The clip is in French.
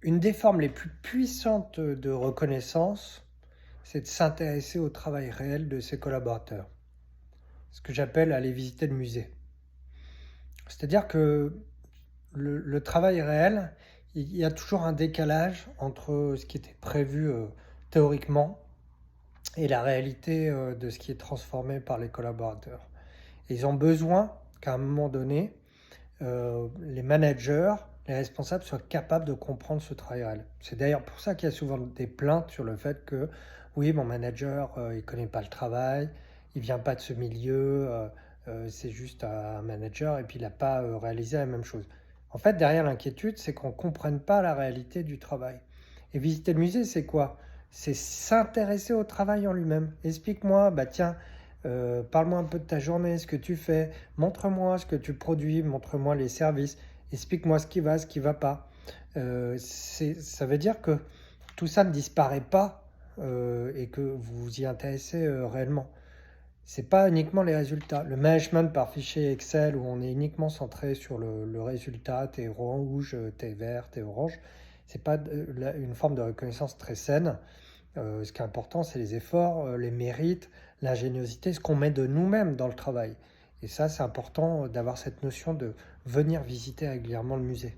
Une des formes les plus puissantes de reconnaissance, c'est de s'intéresser au travail réel de ses collaborateurs. Ce que j'appelle aller visiter le musée. C'est-à-dire que le travail réel, il y a toujours un décalage entre ce qui était prévu théoriquement et la réalité de ce qui est transformé par les collaborateurs. Et ils ont besoin qu'à un moment donné, les managers, les responsables soient capables de comprendre ce travail réel. C'est d'ailleurs pour ça qu'il y a souvent des plaintes sur le fait que oui, mon manager, il connaît pas le travail, il vient pas de ce milieu, c'est juste un manager et puis il n'a pas réalisé la même chose. En fait, derrière l'inquiétude, c'est qu'on ne comprenne pas la réalité du travail. Et visiter le musée, c'est quoi? C'est s'intéresser au travail en lui-même. Explique-moi, bah tiens, parle-moi un peu de ta journée, ce que tu fais, montre-moi ce que tu produis, montre-moi les services, explique-moi ce qui va pas. Ça veut dire que tout ça ne disparaît pas et que vous vous y intéressez réellement. C'est pas uniquement les résultats. Le management par fichier Excel où on est uniquement centré sur le résultat, t'es rouge, t'es vert, t'es orange, c'est pas une forme de reconnaissance très saine. Ce qui est important, c'est les efforts, les mérites, l'ingéniosité, ce qu'on met de nous-mêmes dans le travail. Et ça, c'est important d'avoir cette notion de venir visiter régulièrement le musée.